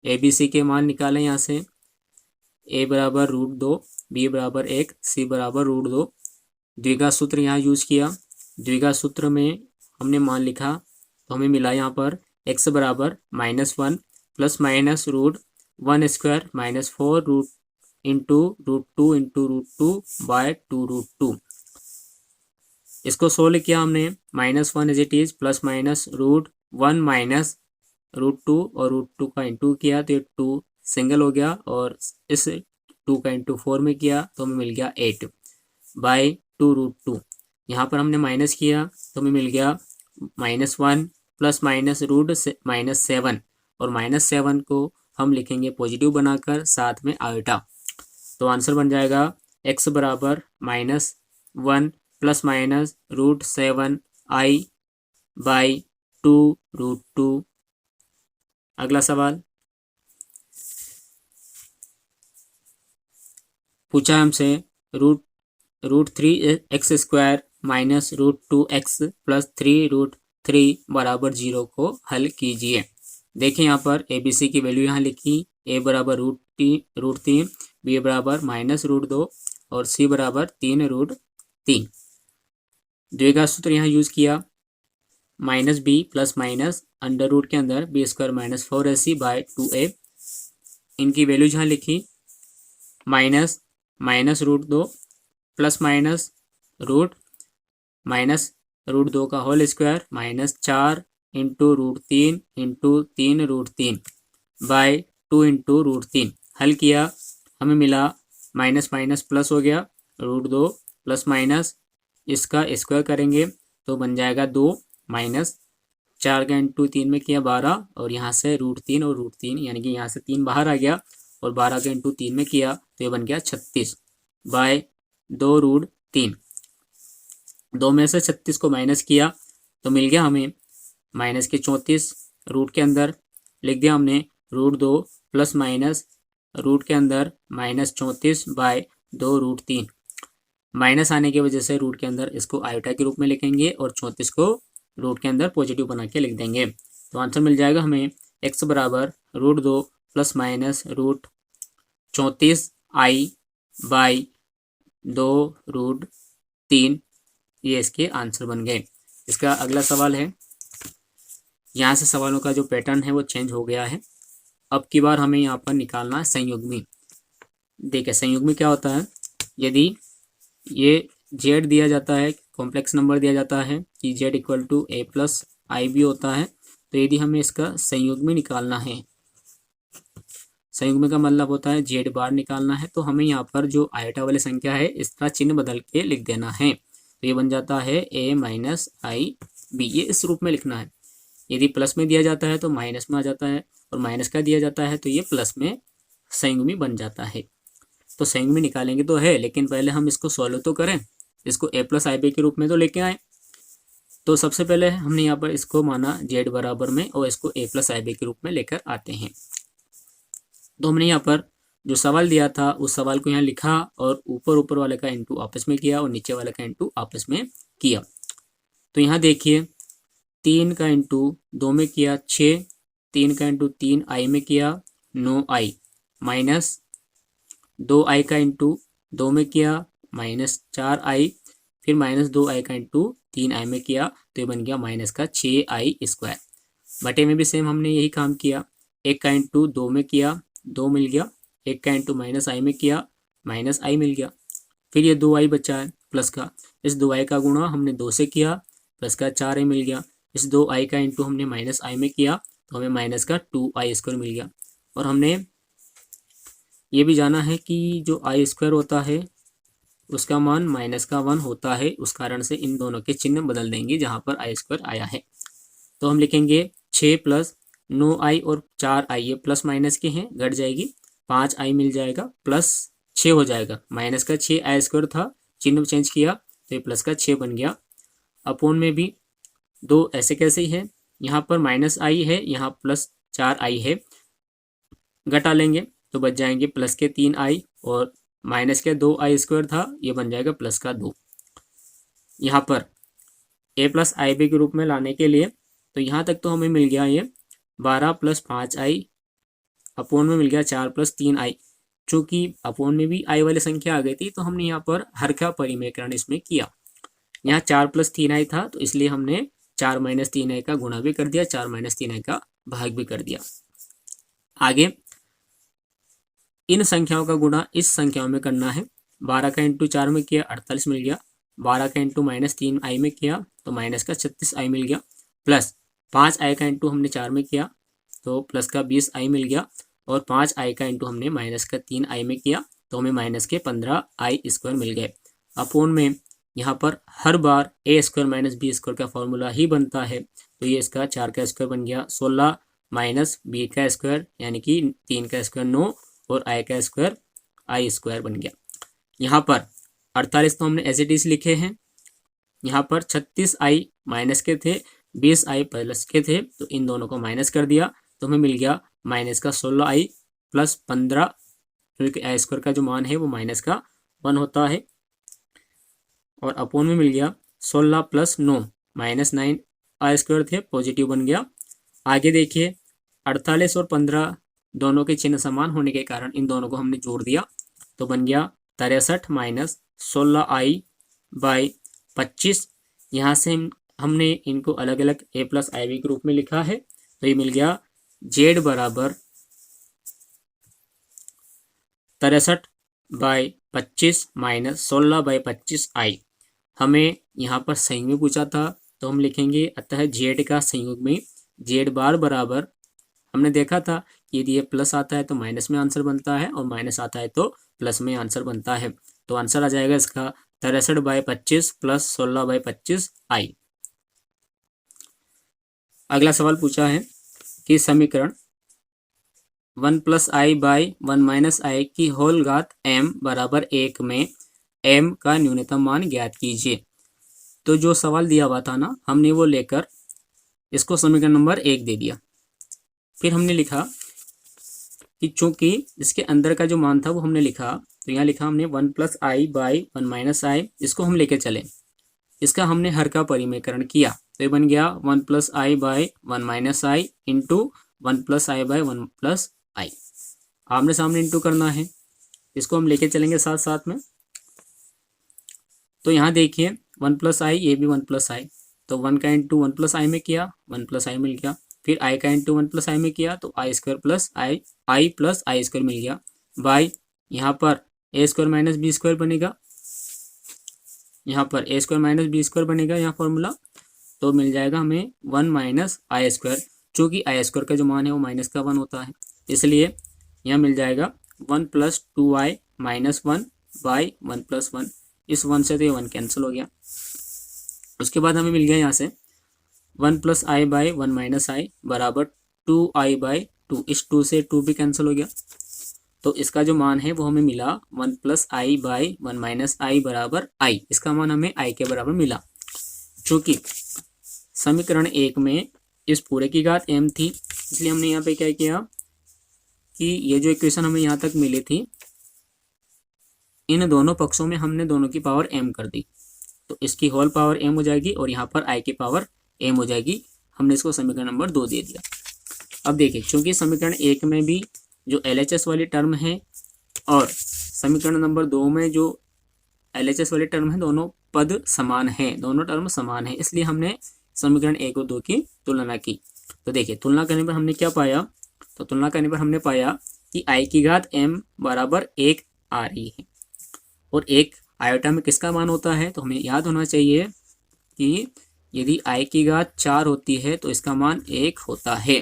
ABC के मान निकालें यहाँ से, a बराबर √2, b बराबर 1, c बराबर √2। द्विघात सूत्र यहाँ यूज किया, द्विघात सूत्र में हमने मान लिखा तो हमें मिला यहाँ पर x बराबर -1 plus minus √1² -4 root into √2 × √2 by 2√2। इसको सोल्व किया हमने, -1 as it is plus minus √1 minus √2 और √2 का इंटू किया तो ये 2 सिंगल हो गया और इस 2 का इंटू 4 में किया तो हमें मिल गया 8 बाय 2√2। यहाँ पर हमने माइनस किया तो हमें मिल गया -1 प्लस माइनस -7 और -7 को हम लिखेंगे पॉजिटिव बनाकर साथ में आयोटा। तो आंसर बन जाएगा x बराबर -1 प्लस माइनस √7i बाय 2√2। अगला सवाल पूछा हमसे √3x² माइनस √2x प्लस 3√3 बराबर 0 को हल कीजिए। देखिए यहाँ पर ABC की वैल्यू यहाँ लिखी, a बराबर √3, b बराबर -√2 और c बराबर 3√3। द्विघात सूत्र यहाँ यूज किया, -b plus minus under root के अंदर b² -4ac बाय 2a। इनकी वैल्यूज यहाँ लिखी, -√2 प्लस माइनस √2 का होल स्क्वायर -4 × √3 × 3√3 बाय 2 × √3। हल किया, हमें मिला माइनस माइनस प्लस हो गया, √2 प्लस माइनस इसका स्क्वायर करेंगे तो बन जाएगा 2 माइनस 4 का इंटू 3 में किया 12 और यहाँ से √3 और √3 यानी कि यहाँ से 3 बाहर आ गया और 12 का इंटू 3 में किया तो ये बन गया 36 बाय 2√3। 2 में से 36 को माइनस किया तो मिल गया हमें माइनस के 34, रूट के अंदर लिख दिया हमने √2 प्लस माइनस रूट के अंदर -34 बाय 2√3। माइनस आने की वजह से रूट के अंदर इसको आयोटा के रूप में लिखेंगे और 34 को रूट के अंदर पॉजिटिव बना के लिख देंगे। तो आंसर मिल जाएगा हमें x बराबर √2 प्लस माइनस √34i बाय 2√3। ये इसके आंसर बन गए। इसका अगला सवाल है, यहाँ से सवालों का जो पैटर्न है वो चेंज हो गया है। अब की बार हमें यहाँ पर निकालना है संयुग्मी। देखिए संयुग्मी क्या होता है, यदि ये z दिया जाता है, कॉम्प्लेक्स नंबर दिया जाता है कि z equal to a plus IB होता है, तो यदि हमें इसका संयुग्मी निकालना है, संयुग्मी का मतलब होता है z बार निकालना है, तो हमें यहाँ पर जो आयोटा वाली संख्या है इसका चिन्ह बदल के लिख देना है। तो ये बन जाता है a माइनस IB, ये इस रूप में लिखना है। यदि प्लस में दिया जाता है तो माइनस में आ जाता है और माइनस का दिया जाता है तो ये प्लस में संयुग्मी बन जाता है। तो संयुग्मी निकालेंगे तो है, लेकिन पहले हम इसको सॉल्व तो करें, इसको a प्लस IB के रूप में तो लेके आए। तो सबसे पहले हमने यहाँ पर इसको माना z बराबर में और इसको a प्लस IB के रूप में लेकर आते हैं। तो हमने यहाँ पर जो सवाल दिया था उस सवाल को यहाँ लिखा और ऊपर वाले का इंटू आपस में किया और नीचे वाले का इंटू आपस में किया। तो यहाँ देखिए 3 का इंटू 2 में किया 6, 3 का इंटू 3i में किया 9i, माइनस 2i का इंटू 2 में किया -4i, फिर -2i का इंटू 3i में किया तो ये बन गया -6i²। बटे में भी सेम हमने यही काम किया, 1 का इंटू 2 में किया 2 मिल गया, 1 का इंटू -i में किया -i मिल गया, फिर ये 2i बचा है प्लस का, इस 2i का गुणा हमने 2 से किया प्लस का 4i मिल गया, इस 2i का इंटू हमने -i में किया तो हमें माइनस का 2i² मिल गया। और हमने ये भी जाना है कि जो i² होता है उसका मान -1 होता है, उस कारण से इन दोनों के चिन्ह बदल देंगे जहाँ पर i² आया है। तो हम लिखेंगे 6 + 9i और 4i, ये प्लस माइनस के हैं, घट जाएगी, 5i मिल जाएगा प्लस 6 हो जाएगा, माइनस का 6i² था, चिन्ह चेंज किया तो ये प्लस का 6 बन गया। अपोन में भी 2 ऐसे कैसे ही है, यहाँ पर -i है, यहाँ +4i है, घटा लेंगे तो बच जाएंगे प्लस के 3i और माइनस के 2i² था, ये बन जाएगा प्लस का 2। यहाँ पर a + ib के रूप में लाने के लिए तो यहाँ तक तो हमें मिल गया ये 12 + 5i, अपोन में मिल गया 4 + 3i। चूँकि अपोन में भी i वाली संख्या आ गई थी तो हमने यहाँ पर हर का परिमेकरण इसमें किया, यहाँ 4 + 3i था तो इसलिए हमने 4 - 3i का गुणा भी कर दिया, 4 - 3i का भाग भी कर दिया। आगे इन संख्याओं का गुणा इस संख्याओं में करना है, 12 का इंटू 4 में किया 48 मिल गया, 12 का इंटू -3i में किया तो माइनस का 36i मिल गया, प्लस 5i का इंटू हमने 4 में किया तो प्लस का 20i मिल गया, और 5i का इंटू हमने माइनस का 3i में किया तो हमें माइनस के 15i² मिल गए। अपोन में यहाँ पर हर बार a² - b² का फॉर्मूला ही बनता है, तो ये इसका 4 का स्क्वायर बन गया, 16 - b का स्क्वायर यानी कि 3 का स्क्वायर 9 और i का स्क्वायर i² बन गया। यहाँ पर 48 तो हमने एज इट इज लिखे हैं, यहाँ पर 36i माइनस के थे, 20i प्लस के थे, तो इन दोनों को माइनस कर दिया तो हमें मिल गया माइनस का 16i + 15, क्योंकि i² का जो मान है वो -1 होता है, और अपोन में मिल गया 16 + 9 -9i² थे, पॉजिटिव बन गया। आगे देखिए 48 और 15 दोनों के चिन्ह समान होने के कारण इन दोनों को हमने जोड़ दिया तो बन गया 63 - 16i/25। यहाँ से हमने इनको अलग अलग a + ib के रूप में लिखा है, तो ये मिल गया z बराबर 63/25 - 16/25i। हमें यहाँ पर संयुग में पूछा था तो हम लिखेंगे अतः z का संयुग में z बार बराबर, हमने देखा था यदि ये प्लस आता है तो माइनस में आंसर बनता है और माइनस आता है तो प्लस में आंसर बनता है, तो आंसर आ जाएगा इसका 63/25 + 16/25i। अगला सवाल पूछा है कि समीकरण 1 + i/1 - i की होल घात m बराबर 1 में m का न्यूनतम मान ज्ञात कीजिए। तो जो सवाल दिया हुआ था ना, हमने वो लेकर इसको समीकरण नंबर 1 दे दिया, फिर हमने लिखा कि चूंकि इसके अंदर का जो मान था वो हमने लिखा, तो यहाँ लिखा हमने 1 + i/1 - i, इसको हम लेके चले, इसका हमने हर का परिमेकरण किया तो ये बन गया 1 + i/1 - i into 1 + i/1 + i। आमने सामने इंटू करना है, इसको हम लेके चलेंगे साथ साथ में। तो यहाँ देखिए 1 + i, ये भी 1 + i, तो 1 का इंटू 1 + i में किया 1 + i मिल गया, फिर i का इंटू 1 + i में किया तो i² + i² मिल गया, बाई यहाँ पर a² - b² बनेगा, यहाँ पर a² - b² बनेगा यहाँ फॉर्मूला, तो मिल जाएगा हमें 1 - i²। चूँकि i² का जो मान है वो -1 होता है, इसलिए यहाँ मिल जाएगा 1 + 2i - 1/1 + 1, इस 1 से तो ये 1 कैंसिल हो गया। उसके बाद हमें मिल गया यहाँ से 1 + i/1 - i बराबर 2i/2, इस 2 से 2 भी कैंसिल हो गया, तो इसका जो मान है वो हमें मिला 1 + i/1 - i बराबर i, इसका मान हमें i के बराबर मिला। चूँकि समीकरण 1 में इस पूरे की घात m थी, इसलिए हमने यहाँ पे क्या किया कि ये जो इक्वेशन हमें यहाँ तक मिली थी, इन दोनों पक्षों में हमने दोनों की पावर m कर दी, तो इसकी होल पावर m हो जाएगी और यहाँ पर i की पावर m हो जाएगी। हमने इसको समीकरण नंबर 2 दे दिया। अब देखिए, चूंकि समीकरण 1 में भी जो LHS वाली टर्म है और समीकरण नंबर 2 में जो LHS वाले टर्म है दोनों पद समान हैं, दोनों टर्म समान हैं, इसलिए हमने समीकरण 1 और 2 की तुलना की। तो देखिए तुलना करने पर हमने क्या पाया, तो तुलना करने पर हमने पाया कि i की घात m बराबर 1 आ रही है और एक आयोटा में किसका मान होता है, तो हमें याद होना चाहिए कि यदि i की घात 4 होती है तो इसका मान 1 होता है।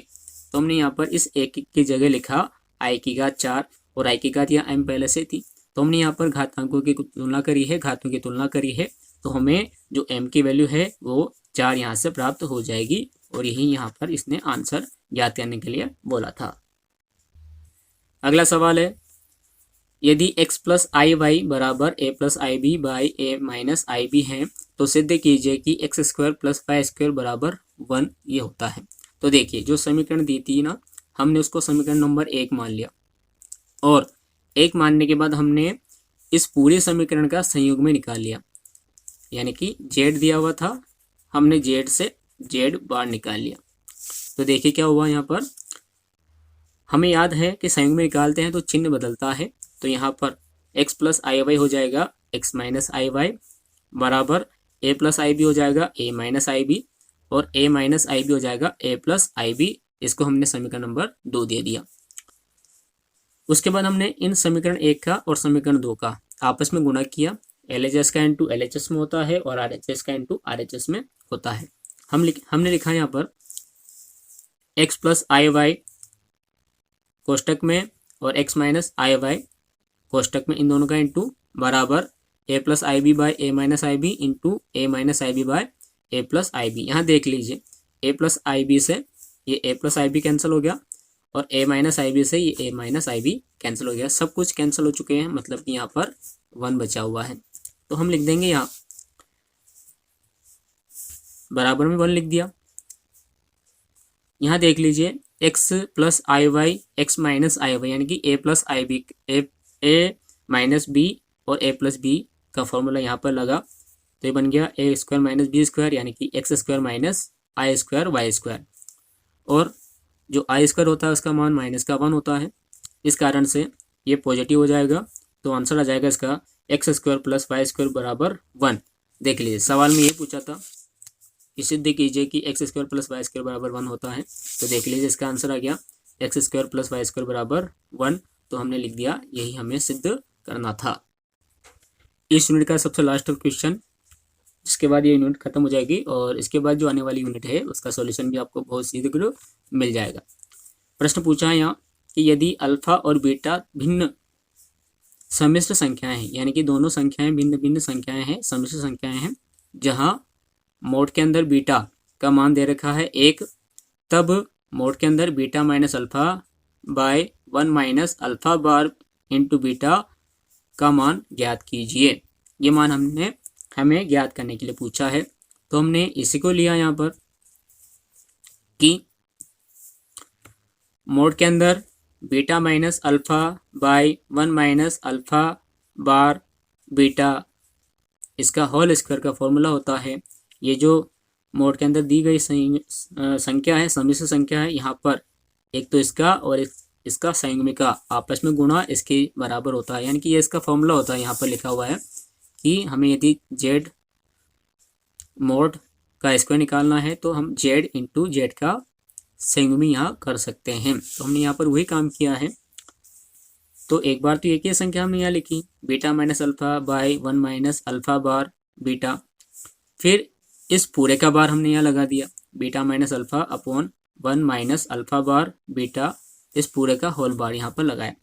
तो हमने यहाँ पर इस 1 की जगह लिखा i की घात 4 और i की घात यहाँ m पहले से थी, तो हमने यहाँ पर घातांकों की तुलना करी है, घातों की तुलना करी है, तो हमें जो m की वैल्यू है वो 4 यहाँ से प्राप्त हो जाएगी और यही यहाँ पर इसने आंसर ज्ञात करने के लिए बोला था। अगला सवाल है, यदि x प्लस आई वाई बराबर a plus I B by A minus I B है तो सिद्ध कीजिए कि X square plus Y square बराबर 1 ये होता है। तो देखिए जो समीकरण दी थी ना, हमने उसको समीकरण नंबर 1 मान लिया और 1 मानने के बाद हमने इस पूरे समीकरण का संयुग्म में निकाल लिया, यानी कि z दिया हुआ था, हमने z से z बार निकाल लिया। तो देखिए क्या हुआ, यहाँ पर हमें याद है कि संयुग्म में निकालते हैं तो चिन्ह बदलता है, तो यहाँ पर x प्लस आई वाई हो जाएगा x माइनस आई वाई बराबर a प्लस आई बी हो जाएगा a माइनस आई बी और a माइनस आई बी हो जाएगा a प्लस आई बी। इसको हमने समीकरण नंबर 2 दे दिया। उसके बाद हमने इन समीकरण 1 का और समीकरण 2 का आपस में गुणा किया। LHS का इंटू LHS में होता है और RHS का इंटू RHS में होता है। हमने लिखा यहाँ पर x प्लस आई वाई कोष्टक में और x माइनस आई वाई कोष्टक में, इन दोनों का इंटू बराबर a plus I B by A minus I B into A minus I B by A plus I B. यहाँ देख लीजिए a प्लस आई बी से ये a plus I B cancel हो गया और a माइनस आई बी से ये a minus I B cancel हो गया, सब कुछ कैंसिल हो चुके हैं, मतलब कि यहाँ पर 1 बचा हुआ है। तो हम लिख देंगे यहाँ बराबर में 1 लिख दिया। यहाँ देख लीजिए x plus I Y X minus I Y यानी कि a plus I B A minus B और a प्लस बी का फॉर्मूला यहाँ पर लगा, तो ये बन गया a square minus B square यानी कि X square minus I square Y square, और जो आई स्क्वायर होता है उसका मान माइनस का 1 होता है, इस कारण से ये पॉजिटिव हो जाएगा। तो आंसर आ जाएगा इसका X square plus Y square बराबर 1। देख लीजिए सवाल में ये पूछा था कि सिद्ध कीजिए कि X square plus Y square बराबर 1 होता है, तो देख लीजिए इसका आंसर आ गया X square plus Y square बराबर 1। तो हमने लिख दिया, यही हमें सिद्ध करना था। इस यूनिट का सबसे लास्ट क्वेश्चन, इसके बाद ये यूनिट खत्म हो जाएगी और इसके बाद जो आने वाली यूनिट है उसका सॉल्यूशन भी आपको बहुत शीघ्र मिल जाएगा। प्रश्न पूछा है यहाँ कि यदि अल्फा और बीटा भिन्न सम्मिश्र संख्याएं हैं, यानी कि दोनों संख्याएं भिन्न भिन्न संख्याएं हैं, सम्मिश्र संख्याएं हैं, जहां मोड के अंदर बीटा का मान दे रखा है 1, तब मोड के अंदर beta minus alpha by 1 minus alpha bar into beta का मान ज्ञात कीजिए। ये मान हमें ज्ञात करने के लिए पूछा है, तो हमने इसी को लिया यहाँ पर कि मोड के अंदर beta minus alpha by 1 minus alpha bar beta, इसका होल स्क्वायर का फॉर्मूला होता है। ये जो मोड के अंदर दी गई संख्या है, सम्मिश्र संख्या है, यहाँ पर एक तो इसका और इसका संयुग्मिक का आपस में गुणा इसके बराबर होता है, यानी कि ये इसका फॉर्मूला होता है। यहाँ पर लिखा हुआ है कि हमें यदि z मोड का स्क्वायर निकालना है तो हम z इंटू जेड का संयुग्मी यहाँ कर सकते हैं। तो हमने यहाँ पर वही काम किया है। तो एक बार तो एक ही संख्या हमने यहाँ लिखी, beta minus alpha by 1 minus alpha bar beta, फिर इस पूरे का बार हमने यहाँ लगा दिया, beta minus alpha upon 1 minus alpha bar beta, इस पूरे का होल बार यहाँ पर लगाया।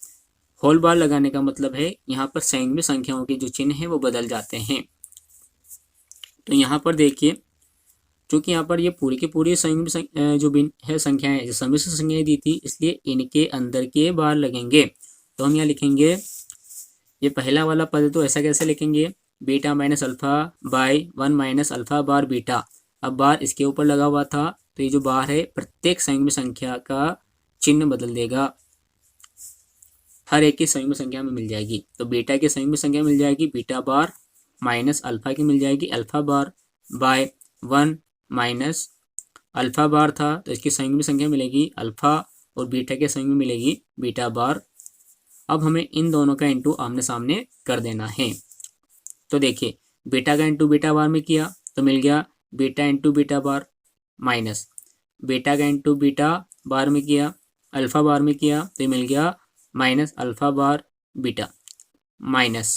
होल बार लगाने का मतलब है यहाँ पर संयुग्मी संख्याओं के जो चिन्ह हैं वो बदल जाते हैं। तो यहाँ पर देखिए, क्योंकि यहाँ पर ये पूरी की पूरी संयुग्मी जो है संख्याएं, जो सम्मिश्र संख्याएं दी थी, इसलिए इनके अंदर के बार लगेंगे। तो हम यहाँ लिखेंगे, ये पहला वाला पद तो ऐसा कैसे लिखेंगे, beta minus alpha by 1 minus alpha bar beta. अब बार इसके ऊपर लगा हुआ था, तो ये जो बार है प्रत्येक संयुग्मी संख्या का चिन्ह बदल देगा, हर एक की संयुग्मी संख्या में मिल जाएगी। तो बीटा की संयुग्मी संख्या मिल जाएगी बीटा बार, माइनस अल्फा की मिल जाएगी alpha bar, by 1 minus alpha bar था तो इसकी संयुग्मी संख्या मिलेगी अल्फा, और बीटा की संयुग्मी मिलेगी बीटा बार। अब हमें इन दोनों का इंटू आमने सामने कर देना है। तो देखिए बीटा का इंटू बीटा बार में किया तो मिल गया beta into beta bar, minus beta का इंटू बीटा बार में किया, अल्फा बार में किया तो मिल गया minus alpha bar beta, minus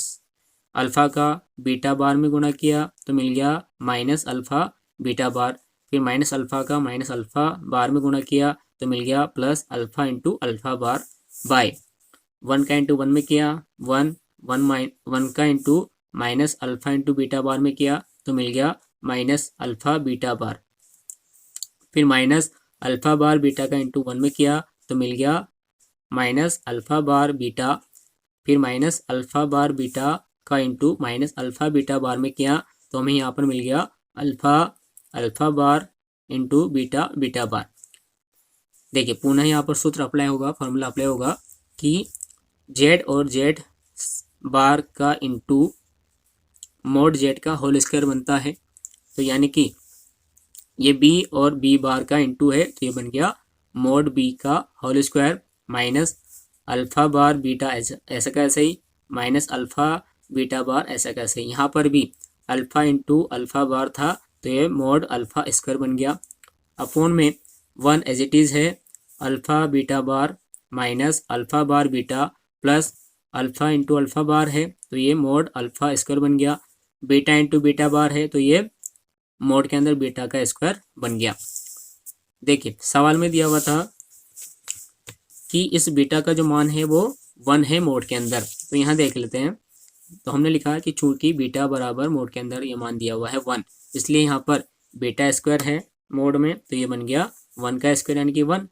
alpha का बीटा बार में गुणा किया तो मिल गया माइनस अल्फा बीटा बार, फिर माइनस अल्फा का माइनस अल्फा बार में गुणा किया तो मिल गया plus alpha into alpha bar by 1 का इंटू 1 में किया 1 का into minus alpha into beta bar में किया तो मिल गया माइनस अल्फा बीटा बार, फिर माइनस अल्फा बार बीटा का इंटू 1 में किया तो मिल गया माइनस अल्फा बार बीटा, फिर माइनस अल्फा बार बीटा का into minus alpha beta bar में किया तो हमें यहाँ पर मिल गया alpha bar into beta beta bar. देखिए पुनः यहाँ पर सूत्र अप्लाई होगा, फॉर्मूला अप्लाई होगा कि जेड और जेड बार का इंटू मोड जेड का होल स्क्वायर बनता है, तो यानी कि ये बी और बी बार का इंटू है तो ये बन गया मोड बी का whole square minus alpha bar beta ऐसा कैसे ही माइनस अल्फा बीटा बार ऐसा कैसे ही। यहाँ पर भी अल्फा इंटू अल्फा बार था तो ये मोड अल्फा स्क्वायर बन गया, अपोन में 1 एज इट इज़ है alpha beta bar minus alpha bar beta plus alpha into alpha bar है तो ये मोड अल्फा स्क्वायर बन गया, बीटा इंटू बीटा बार है तो ये मोड के अंदर बीटा का स्क्वायर बन गया। देखिए सवाल में दिया हुआ था कि इस बीटा का जो मान है वो 1 है मोड के अंदर, तो यहाँ देख लेते हैं। तो हमने लिखा कि चूंकि बीटा बराबर मोड के अंदर ये मान दिया हुआ है 1, इसलिए यहाँ पर बीटा स्क्वायर है मोड में तो ये बन गया 1 का स्क्वायर यानी कि 1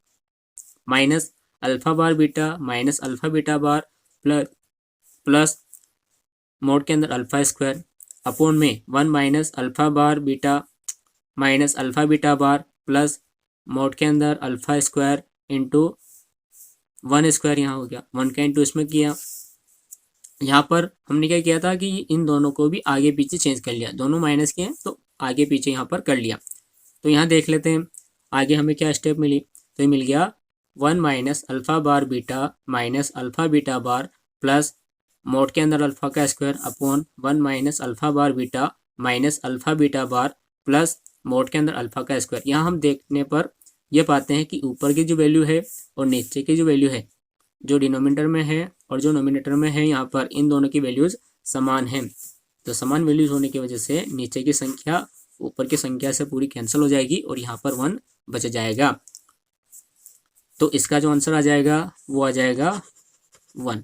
minus alpha bar beta minus alpha beta bar plus mod के अंदर अल्फा स्क्वायर अपोन में 1 minus alpha bar beta minus alpha beta bar plus mod के अंदर अल्फा स्क्वायर इंटू 1 स्क्वायर यहाँ हो गया 1 का इंटू इसमें किया। यहाँ पर हमने क्या किया था कि इन दोनों को भी आगे पीछे चेंज कर लिया, दोनों माइनस के हैं तो आगे पीछे यहाँ पर कर लिया। तो यहाँ देख लेते हैं आगे हमें क्या स्टेप मिली, तो ये मिल गया 1 minus alpha bar beta minus alpha beta bar plus mod के अंदर अल्फा का square upon 1 minus alpha bar beta minus alpha beta bar plus mod के अंदर अल्फा का स्क्वायर। यहाँ हम देखने पर ये पाते हैं कि ऊपर की जो वैल्यू है और नीचे की जो वैल्यू है, जो डिनोमिनेटर में है और जो नोमिनेटर में है, यहाँ पर इन दोनों की वैल्यूज़ समान हैं। तो समान वैल्यूज़ होने की वजह से नीचे की संख्या ऊपर की संख्या से पूरी कैंसिल हो जाएगी और यहाँ पर 1 बच जाएगा। तो इसका जो आंसर आ जाएगा वो आ जाएगा 1।